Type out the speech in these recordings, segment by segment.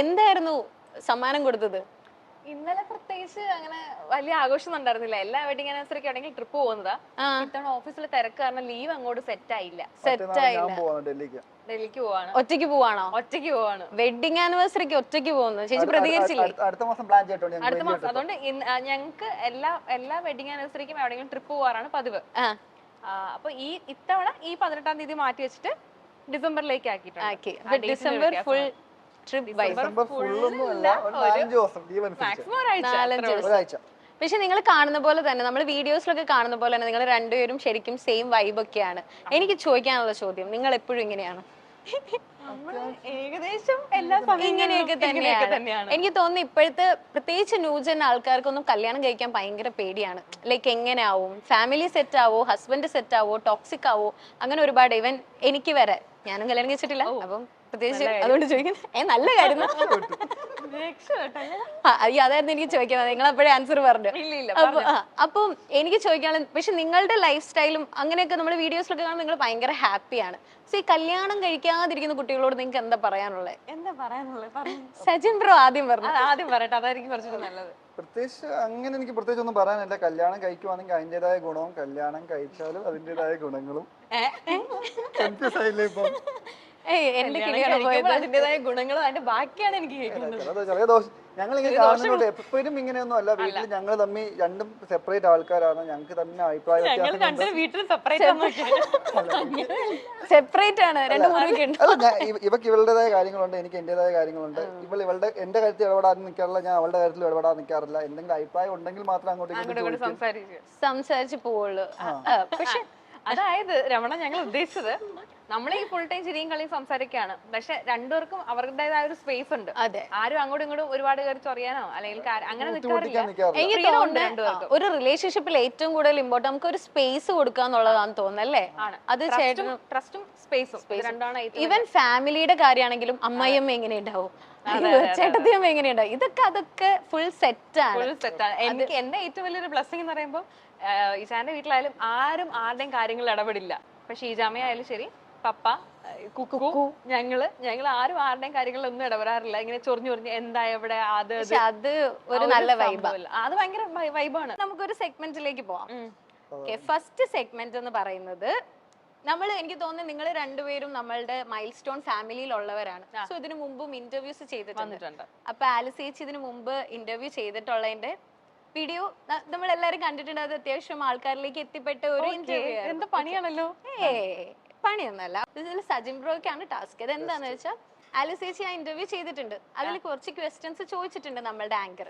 എന്തായിരുന്നു സമ്മാനം കൊടുത്തത്? ഇന്നലെ പ്രത്യേകിച്ച് അങ്ങനെ വലിയ ആഘോഷം ഉണ്ടായിരുന്നില്ല. എല്ലാ വെഡിങ് ആനിവേഴ്സറിക്ക് ആണെങ്കിൽ ട്രിപ്പ് പോകുന്നതാ. ഇത്തവണ ഓഫീസിൽ തിരക്ക് കാരണം ലീവ് അങ്ങോട്ട് സെറ്റ് ആയില്ല. ഡൽഹിക്ക് പോവാണ്. ഒറ്റയ്ക്ക് പോവാണോ? ഒറ്റയ്ക്ക് പോവാണ്. വെഡിങ് ആനിവേഴ്സറിക്ക് ഒറ്റയ്ക്ക് പോകുന്നു. ചേച്ചി പ്രതികരിച്ചില്ലേ? അടുത്ത മാസം പ്ലാൻ ചെയ്തിട്ടുണ്ട്. അടുത്ത മാസം. അതുകൊണ്ട് ഞങ്ങൾക്ക് എല്ലാ വെഡിങ് ആനിവേഴ്സറിക്കും എവിടെയെങ്കിലും ട്രിപ്പ് പോവാറാണ് പതിവ്. അപ്പൊ ഇത്തവണ ഈ 18-ാം തീയതി മാറ്റി വെച്ചിട്ട് ഡിസംബറിലേക്ക് ആക്കിയിട്ടുണ്ട്. December full trip. പക്ഷെ നിങ്ങൾ കാണുന്ന പോലെ തന്നെ, നമ്മൾ വീഡിയോസിലൊക്കെ കാണുന്ന പോലെ തന്നെ നിങ്ങൾ രണ്ടുപേരും ശരിക്കും സെയിം വൈബ് ഒക്കെയാണ്. എനിക്ക് ചോദിക്കാനുള്ള ചോദ്യം, നിങ്ങൾ എപ്പോഴും ഇങ്ങനെയാണ്? ഏകദേശം എല്ലാ ഇങ്ങനെയൊക്കെ തന്നെയാണ്. എനിക്ക് തോന്നുന്നു ഇപ്പോഴത്തെ പ്രത്യേകിച്ച് ന്യൂജൻ ആൾക്കാർക്കൊന്നും കല്യാണം കഴിക്കാൻ ഭയങ്കര പേടിയാണ്. ലൈക്ക് എങ്ങനെ ആവും, ഫാമിലി സെറ്റ് ആവോ, ഹസ്ബൻഡ് സെറ്റ് ആവോ, ടോക്സിക് ആവോ, അങ്ങനെ ഒരുപാട്. ഇവൻ എനിക്ക് വരെ, ഞാനും കല്യാണം കഴിച്ചിട്ടില്ല, അപ്പം പ്രത്യേകിച്ച് അതുകൊണ്ട് ചോദിക്കുന്നത് നല്ല കാര്യം. അതായിരുന്നു എനിക്ക് ചോദിക്കാൻ. നിങ്ങൾ അപ്പോഴേ ആൻസർ പറഞ്ഞു. അപ്പം എനിക്ക് ചോദിക്കാനുള്ള, പക്ഷെ നിങ്ങളുടെ ലൈഫ് സ്റ്റൈലും അങ്ങനെയൊക്കെ നമ്മൾ വീഡിയോസിലൊക്കെ കാണുമ്പോൾ നിങ്ങൾ ഭയങ്കര ഹാപ്പിയാണ്. സോ ഈ കല്യാണം കഴിക്കാതിരിക്കുന്ന കുട്ടികളോട് നിങ്ങൾക്ക് എന്താ പറയാനുള്ളത്? സജിൻ ബ്രോ ആദ്യം പറയട്ടെ, അതായിരിക്കും കുറച്ചുകൂടി നല്ലത്. പ്രത്യേകിച്ച് അങ്ങനെ എനിക്ക് പ്രത്യേകിച്ച് ഒന്നും പറയാനില്ല. കല്യാണം കഴിക്കുവാണെങ്കിൽ അതിൻ്റെതായ ഗുണവും കല്യാണം കഴിച്ചാലും അതിൻ്റെതായ ഗുണങ്ങളും. അതിന്റേതായ ഗുണങ്ങളും അതിന്റെ ബാക്കിയാണ് എനിക്ക് ചെറിയ ദോഷം. ഞങ്ങളിങ്ങനെ കാണുന്നുണ്ട് എപ്പോഴും ഇങ്ങനെയൊന്നും അല്ല. വീട്ടിൽ ഞങ്ങൾ തമ്മിൽ രണ്ടും സെപ്പറേറ്റ് ആൾക്കാരാണ്. ഞങ്ങൾക്ക് തന്നെ അഭിപ്രായ ഇവക്ക് ഇവളുടേതായ കാര്യങ്ങളുണ്ട്, എനിക്ക് എന്റേതായ കാര്യങ്ങളുണ്ട്. ഇവളുടെ എന്റെ കാര്യത്തിൽ ഇടപെടാൻ നിൽക്കാറില്ല, ഞാൻ അവളുടെ കാര്യത്തിൽ ഇടപെടാൻ നിൽക്കാറില്ല. എന്തെങ്കിലും അഭിപ്രായം ഉണ്ടെങ്കിൽ മാത്രം അങ്ങോട്ട് സംസാരിച്ച് പോവുള്ളൂ. പക്ഷെ അതായത് രമണ, ഞങ്ങൾ ഉദ്ദേശിച്ചത് നമ്മളെ ഈ ഫുൾ ടൈം ചിരിയും കളിയും സംസാരിക്കുകയാണ്. പക്ഷെ രണ്ടുപേർക്കും അവരുടേതായ ഒരു സ്പേസ് ഉണ്ട്. ആരും അങ്ങോട്ടും ഇങ്ങോട്ടും ഒരുപാട് കയറി ചൊറിയാനോ അല്ലെങ്കിൽ അങ്ങനെ നിൽക്കാറില്ല. ഒരു റിലേഷൻഷിപ്പിൽ ഏറ്റവും കൂടുതൽ ഇമ്പോർട്ടന്റ് നമുക്ക് ഒരു സ്പേസ് കൊടുക്കാന്നുള്ളതാന്ന് തോന്നുന്നല്ലേ? അത് ട്രസ്റ്റും സ്പേസും രണ്ടാണ്. ഈവൻ ഫാമിലിയുടെ കാര്യമാണെങ്കിലും അമ്മയമ്മ എങ്ങനെ ഉണ്ടാവും, ചേട്ടത്തിയമ്മ എങ്ങനെയുണ്ടാവും, അതൊക്കെ ഫുൾ സെറ്റാണ്. എനിക്ക് എന്റെ ഏറ്റവും വലിയൊരു ബ്ലെസ്സിംഗ് എന്ന് പറയുമ്പോൾ ഈശാന്റെ വീട്ടിലായാലും ആരും ആരുടെയും കാര്യങ്ങളിൽ ഇടപെടില്ല. ഇപ്പൊ ഷീജാമയായാലും ശരി, പപ്പ, കുക്കു, ഞങ്ങൾ ആരും ആരുടെയും കാര്യങ്ങളിലൊന്നും ഇടപെടാറില്ല. ഇങ്ങനെ ചൊറിഞ്ഞു എന്താ എവിടെ അത് ഒരു നല്ല വൈബാണ്. അത് ഭയങ്കര വൈബാണ്. നമുക്കൊരു സെഗ്മെന്റിലേക്ക് പോവാം. ഫസ്റ്റ് സെഗ്മെന്റ് എന്ന് പറയുന്നത്, എനിക്ക് തോന്നുന്നു നിങ്ങൾ രണ്ടുപേരും നമ്മളുടെ മൈൽ സ്റ്റോൺ ഫാമിലിയിലുള്ളവരാണ്. സോ ഇതിനു മുമ്പും ഇന്റർവ്യൂസ് ചെയ്തിട്ടുണ്ട്. അപ്പൊ ആലിസ് ചേച്ചി ഇതിനു മുമ്പ് ഇന്റർവ്യൂ ചെയ്തിട്ടുള്ളതിന്റെ വീഡിയോ നമ്മൾ എല്ലാരും കണ്ടിട്ടുണ്ട്. അത് അത്യാവശ്യം ആൾക്കാരിലേക്ക് എത്തിപ്പെട്ട ഒരു ഇന്റർവ്യൂ. എന്താ പണിയാണല്ലോ? പണിയൊന്നല്ല, ഇതിൽ സജിൻ ബ്രോയ്ക്കാണ് ടാസ്ക്. ഇത് എന്താന്ന് വെച്ചാൽ ആലിസ് ചേച്ചി ആ ഇന്റർവ്യൂ ചെയ്തിട്ടുണ്ട്. അതിൽ കുറച്ച് ക്വസ്റ്റ്യൻസ് ചോദിച്ചിട്ടുണ്ട് നമ്മളുടെ ആങ്കർ.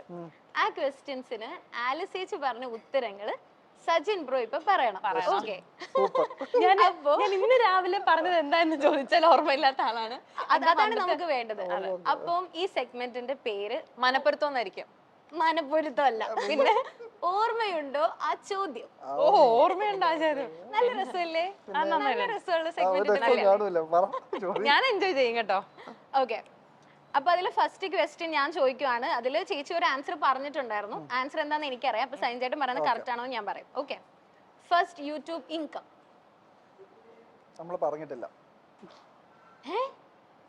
ആ ക്വസ്റ്റ്യൻസിന് ആലിസ് ചേച്ചി പറഞ്ഞ ഉത്തരങ്ങള് സജിൻ ബ്രോ ഇപ്പൊ പറയണം. ഓക്കെ, ഞാൻ ഇന്ന് രാവിലെ പറഞ്ഞത് എന്താന്ന് ചോദിച്ചാൽ ഓർമ്മയില്ലാത്ത ആളാണ്. അതാണ് നമുക്ക് വേണ്ടത്. അപ്പം ഈ സെഗ്മെന്റിന്റെ പേര് മനപ്പൊരുത്തം. മനപ്പൊരുത്തമല്ല, പിന്നെ ഓർമ്മയുണ്ടോ ആ ചോദ്യം. ഓർമ്മയുണ്ടോ? നല്ല രസമല്ലേ? നല്ല രസമുള്ള സെഗ്മെന്റ്, ഞാൻ എൻജോയ് ചെയ്യും കേട്ടോ. ഓക്കെ, അപ്പൊ അതില് ഫസ്റ്റ് ക്വസ്റ്റ്യൻ ഞാൻ ചോദിക്കുവാണ്. അതില് ചേച്ചി ഒരു ആൻസർ പറഞ്ഞിട്ടുണ്ടായിരുന്നു. ആൻസർ എന്താന്ന് എനിക്കറിയാം. അപ്പൊ സൈൻചേട്ടൻ പറയുന്നത് കറക്റ്റ് ആണോ ഞാൻ പറയും. Okay, first YouTube income. നമ്മൾ പറഞ്ഞിട്ടില്ല.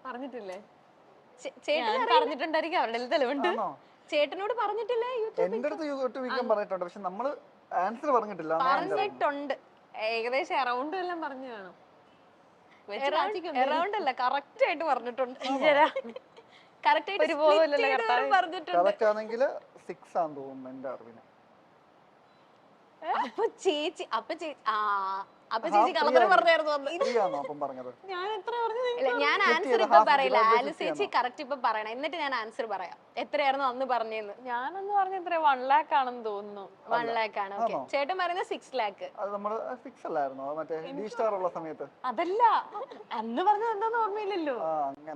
പറഞ്ഞിട്ടില്ലേ? ചേട്ടൻ പറഞ്ഞിട്ടുണ്ടായിരിക്കും, അവരുടെ തെളിവുണ്ട്. ചേട്ടനോട് പറഞ്ഞിട്ടില്ല? എന്റെ അടുത്ത് യൂട്യൂബ് ഇൻകം പറഞ്ഞിട്ടുണ്ട്, പക്ഷെ നമ്മള് ആൻസർ പറഞ്ഞിട്ടില്ല. പറഞ്ഞിട്ടുണ്ട്, ഏകദേശം അറൗണ്ട് എല്ലാം പറഞ്ഞു കാണും. അറൗണ്ട് അല്ല, കറക്റ്റ് ആയിട്ട് പറഞ്ഞിട്ടുണ്ട്. കറക്റ്റ് ആണെങ്കിൽ 6 ആണെന്ന് തോന്നുന്നു എന്റെ അറിവിന്. അപ്പൊ ചേച്ചി കള്ളത്തരം പറഞ്ഞായിരുന്നു. ഞാൻ ആൻസർ ഇപ്പൊ പറയില്ല, ആലിസ് ചേച്ചി കറക്റ്റ് ഇപ്പൊ പറയണം, എന്നിട്ട് ഞാൻ ആൻസർ പറയാം. എത്രയായിരുന്നു അന്ന് പറഞ്ഞെന്ന്? ഞാനന്ന് പറഞ്ഞ 1 lakh ആണെന്ന് തോന്നുന്നു. 1 lakh ആണ്. ഓക്കെ, ചേട്ടൻ പറയുന്നത് 6 lakh. അതല്ല, അന്ന് പറഞ്ഞത് എന്താന്ന് ഓർമ്മയില്ലല്ലോ.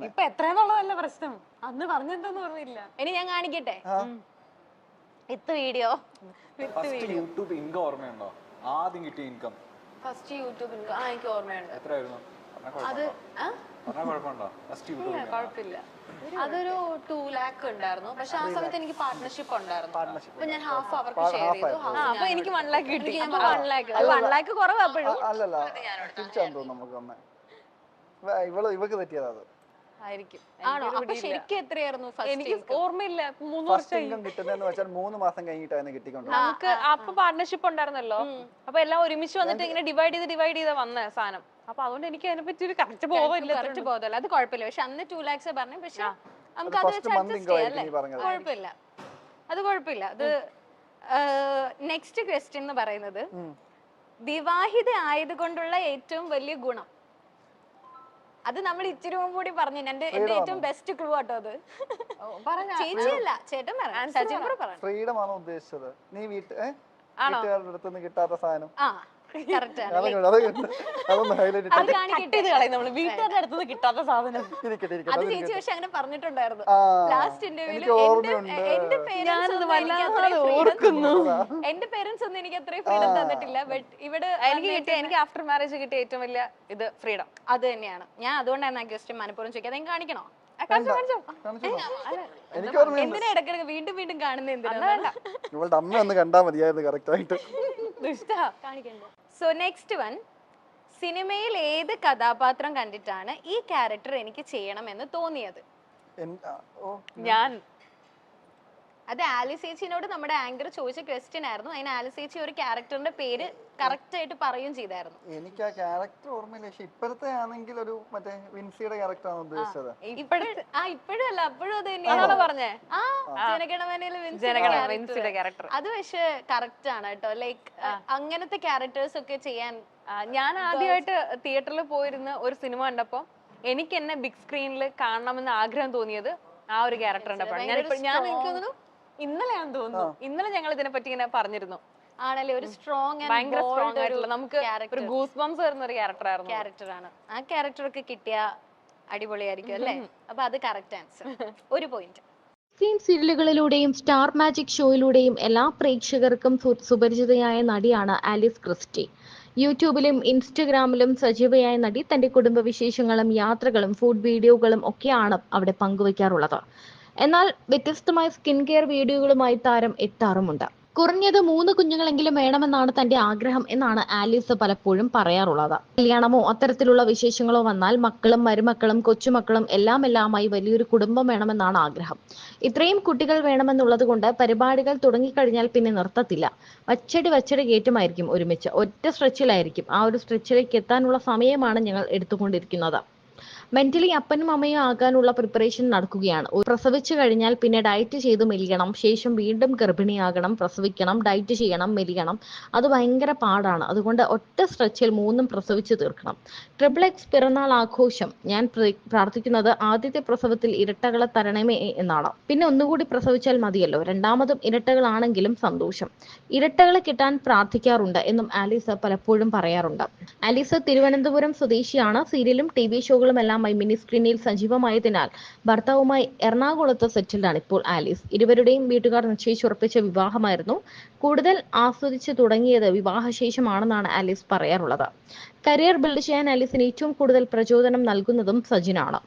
ഇപ്പൊ എത്രയാന്നുള്ളതല്ല പ്രശ്നം, അന്ന് പറഞ്ഞെന്താന്ന് ഓർമ്മയില്ല. ഇനി ഞാൻ കാണിക്കട്ടെ വിത്ത് വീഡിയോ. യൂട്യൂബ് ഇൻകം ഓർമ്മയുണ്ടോ? ആദ്യം കിട്ടിയ ഇൻകം ഫസ്റ്റ് യൂട്യൂബ് ഇൻകം എനിക്ക് ഓർമ്മയുണ്ട്. എത്രയായിരുന്നു? അത് കുഴപ്പമില്ല, അതൊരു 2 lakh ഉണ്ടായിരുന്നു. പക്ഷെ ആ സമയത്ത് എനിക്ക് പാർട്ട്ണർഷിപ്പ് ഉണ്ടായിരുന്നു. അപ്പൊ ഞാൻ ഹാഫ് അവർക്ക് ഷെയർ ചെയ്തു. അപ്പൊ എനിക്ക് 1 lakh കിട്ടി. 1 lakh. 1 lakh കുറവാ. അല്ലല്ല, തിരിച്ചാന്ന് തോന്നുന്നു നമുക്ക്. ഇവക്ക് തെറ്റിയതാ അത്. ആയിരിക്കും. ആണോ? അപ്പൊ ശരിക്കും എത്രയായിരുന്നു എനിക്ക് ഫസ്റ്റ്? ഓർമ്മയില്ല. 3 ഫസ്റ്റ് വർഷമായി. ഇൻകം കിട്ടുന്നതെന്ന് വെച്ചാൽ 3 മാസം കഴിഞ്ഞിട്ടായിരുന്നു കിട്ടിക്കൊണ്ടത്. നമുക്ക് അപ്പൊ പാർട്ണർഷിപ്പ് ഉണ്ടായിരുന്നല്ലോ. അപ്പൊ എല്ലാം ഒരുമിച്ച് വന്നിട്ട് ഇങ്ങനെ ഡിവൈഡ് ചെയ്ത് വന്ന സാധനം. അപ്പൊ അതുകൊണ്ട് എനിക്ക് അതിനെ പറ്റി ഒരു കറക്റ്റ് ബോധമില്ല. കറക്റ്റ് ബോധമല്ല, അത് കുഴപ്പമില്ല. പക്ഷെ അന്ന് 2 lakhs പറഞ്ഞു. പക്ഷെ നമുക്ക് അത് ഫസ്റ്റ് വെച്ച് മന്ത് അഡ്ജസ്റ്റ് ഇൻകം ചെയ്യാം ആയിരിക്കും അല്ലേ? നീ പറഞ്ഞത്. കുഴപ്പമില്ല, അത് കുഴപ്പമില്ല. അത് നെക്സ്റ്റ് ക്വസ്റ്റ്യൻ എന്ന് പറയുന്നത് വിവാഹിത ആയതുകൊണ്ടുള്ള ഏറ്റവും വലിയ ഗുണം. അത് നമ്മൾ ഇച്ചിരി മുമ്പ് കൂടി പറഞ്ഞു. എന്റെ ഏറ്റവും ബെസ്റ്റ് ക്ലൂ ആട്ടോ അത്. ചേച്ചിയല്ല, ചേട്ടൻ പറയാം. സജിൻ ബ്രോ പറയാം. ഫ്രീഡം ആണോ ഉദ്ദേശിച്ചത്? നീ വീട്ടുകാരുടെ അടുത്തുനിന്ന് കിട്ടാത്ത സാധനം. ആ കറക്റ്റ് ആണ്. അതൊന്ന് ഹൈലൈറ്റ് അത് കാണിക്കട്ടെ. നമ്മള് വീട്ടുകാരുടെ അടുത്ത് കിട്ടാത്ത സാധനം. അത് ചേച്ചി പക്ഷെ അങ്ങനെ പറഞ്ഞിട്ടുണ്ടായിരുന്നു ലാസ്റ്റ് ഇന്റർവ്യൂല്. എനിക്ക് ഓർമ്മയുണ്ട്. എന്റെ പേരൻസ് ഒന്നും എനിക്ക് അത്രയും ഫ്രീഡം തന്നിട്ടില്ല. ബട്ട് ഇവിടെ എനിക്ക് ആഫ്റ്റർ മാരേജ് കിട്ടിയ ഏറ്റവും വലിയ ഇത് ഫ്രീഡം. അത് തന്നെയാണ്. ഞാൻ അതുകൊണ്ടാണ് ആ ക്വസ്റ്റ്യൻ മനഃപൂർവ്വം ചോദിക്കാതെ. അത് കാണിക്കണോ? എനിക്ക് ഓർമ്മയുണ്ട്. എന്തിനാ ഇടക്കിടക്ക് വീണ്ടും വീണ്ടും കാണുന്ന എന്തിനാ? ഇവളുടെ അമ്മ ഒന്ന് കണ്ടാ മതിയായിരുന്നു കറക്റ്റ് ആയിട്ട്. സോ നെക്സ്റ്റ് വൺ, സിനിമയിൽ ഏത് കഥാപാത്രം കണ്ടിട്ടാണ് ഈ ക്യാരക്ടർ എനിക്ക് ചെയ്യണം എന്ന് തോന്നിയത്? ഞാൻ അത് ആലിസ് ചേച്ചിനോട് നമ്മുടെ ആങ്കർ ചോദിച്ച ക്വസ്റ്റ്യൻ ആയിരുന്നു. അതിന് ആലിസ് ചേച്ചി ഒരു ക്യാരക്ടറിന്റെ പേര് കറക്റ്റ് ആയിട്ട് പറയുകയും ചെയ്തായിരുന്നു. എനിക്ക് ആ ക്യാരക്ടർ ഓർമ്മയില്ല. പക്ഷെ ഇപ്പോഴത്തെ ആണെങ്കിൽ ഒരു മറ്റേ വിൻസിയുടെ ക്യാരക്ടർ ആണ് ഉദ്ദേശിച്ചത്. ഇപ്പോഴും അല്ല, അപ്പോഴും അത് ആണോ പറഞ്ഞേ? ജനഗണമനയിലെ വിൻസിയുടെ ക്യാരക്ടർ. അത് പക്ഷെ കറക്റ്റ് ആണ് കേട്ടോ. ലൈക്ക് അങ്ങനത്തെ ക്യാരക്ടേഴ്സ് ഒക്കെ ചെയ്യാൻ ഞാൻ ആദ്യമായിട്ട് തിയേറ്ററിൽ പോയിരുന്ന ഒരു സിനിമ കണ്ടപ്പോ എനിക്ക് എന്നെ ബിഗ് സ്ക്രീനിൽ കാണണമെന്ന് ആഗ്രഹം തോന്നിയത് ആ ഒരു ക്യാരക്ടർ കണ്ടപ്പോഴാണ്. ഞാൻ എനിക്ക് തോന്നുന്നു ഇന്നലെയാണെന്ന് തോന്നുന്നു. ഇന്നലെ ഞങ്ങൾ ഇതിനെ പറ്റി ഇങ്ങനെ പറഞ്ഞിരുന്നു. ആണല്ലേ, ഒരു സ്ട്രോങ് ഭയങ്കര സ്ട്രോങ് ആയിട്ടുള്ള നമുക്ക് ഒരു ഗൂസ് ബംസ് വരുന്ന ഒരു ക്യാരക്ടറാണ്. ആ ക്യാരക്ടർ ഒക്കെ കിട്ടിയ അടിപൊളിയായിരിക്കും അല്ലേ? അപ്പൊ അത് കറക്റ്റ് ആൻസർ. ഒരു പോയിന്റ്. ഫിലിം സീരിയലുകളിലൂടെയും സ്റ്റാർ മാജിക് ഷോയിലൂടെയും എല്ലാ പ്രേക്ഷകർക്കും സുപരിചിതയായ നടിയാണ് ആലിസ് ക്രിസ്റ്റി. യൂട്യൂബിലും ഇൻസ്റ്റഗ്രാമിലും സജീവയായ നടി തന്റെ കുടുംബവിശേഷങ്ങളും യാത്രകളും ഫുഡ് വീഡിയോകളും ഒക്കെയാണ് അവിടെ പങ്കുവയ്ക്കാറുള്ളത്. എന്നാൽ വ്യത്യസ്തമായ സ്കിൻ കെയർ വീഡിയോകളുമായി താരം എത്താറുമുണ്ട്. കുറഞ്ഞത് 3 കുഞ്ഞുങ്ങളെങ്കിലും വേണമെന്നാണ് തന്റെ ആഗ്രഹം എന്നാണ് ആലീസ് പലപ്പോഴും പറയാറുള്ളത്. കല്യാണമോ അത്തരത്തിലുള്ള വിശേഷങ്ങളോ വന്നാൽ മക്കളും മരുമക്കളും കൊച്ചുമക്കളും എല്ലാമായി വലിയൊരു കുടുംബം വേണമെന്നാണ് ആഗ്രഹം. ഇത്രയും കുട്ടികൾ വേണമെന്നുള്ളത് കൊണ്ട് പരിപാടികൾ തുടങ്ങിക്കഴിഞ്ഞാൽ പിന്നെ നിർത്തത്തില്ല. വച്ചടി കയറ്റുമായിരിക്കും ഒരുമിച്ച്. ഒറ്റ സ്ട്രെച്ചിലായിരിക്കും. ആ ഒരു സ്ട്രെച്ചിലേക്ക് എത്താനുള്ള സമയമാണ് ഞങ്ങൾ എടുത്തുകൊണ്ടിരിക്കുന്നത്. മെന്റലി അപ്പനും അമ്മയും ആകാനുള്ള പ്രിപ്പറേഷൻ നടക്കുകയാണ്. പ്രസവിച്ചു കഴിഞ്ഞാൽ പിന്നെ ഡയറ്റ് ചെയ്ത് മെലിയണം, ശേഷം വീണ്ടും ഗർഭിണിയാകണം, പ്രസവിക്കണം, ഡയറ്റ് ചെയ്യണം, മെലിയണം. അത് ഭയങ്കര പാടാണ്. അതുകൊണ്ട് ഒറ്റ സ്ട്രെച്ചിൽ 3 പ്രസവിച്ച് തീർക്കണം. XXX പിറന്നാൾ ആഘോഷം. ഞാൻ പ്രാർത്ഥിക്കുന്നത് ആദ്യത്തെ പ്രസവത്തിൽ ഇരട്ടകളെ തരണമേ എന്നാണ്. പിന്നെ ഒന്നുകൂടി പ്രസവിച്ചാൽ മതിയല്ലോ. രണ്ടാമതും ഇരട്ടകളാണെങ്കിലും സന്തോഷം. ഇരട്ടകളെ കിട്ടാൻ പ്രാർത്ഥിക്കാറുണ്ട് എന്നും ആലീസ് പലപ്പോഴും പറയാറുണ്ട്. ആലീസ് തിരുവനന്തപുരം സ്വദേശിയാണ്. സീരിയലും TV ഷോകളും എല്ലാം മിനി സ്ക്രീനിൽ സജീവമായതിനാൽ ഭർത്താവുമായി എറണാകുളത്ത് സെറ്റിൽഡാണ് ഇപ്പോൾ ആലീസ്. ഇരുവരുടെയും വീട്ടുകാർ നിശ്ചയിച്ചുറപ്പിച്ച വിവാഹമായിരുന്നു. കൂടുതൽ ആസ്വദിച്ചു തുടങ്ങിയത് വിവാഹശേഷമാണെന്നാണ് ആലീസ് പറയാറുള്ളത്. കരിയർ ബിൽഡ് ചെയ്യാൻ ആലീസിന് ഏറ്റവും കൂടുതൽ പ്രചോദനം നൽകുന്നതും സജിനാണ്.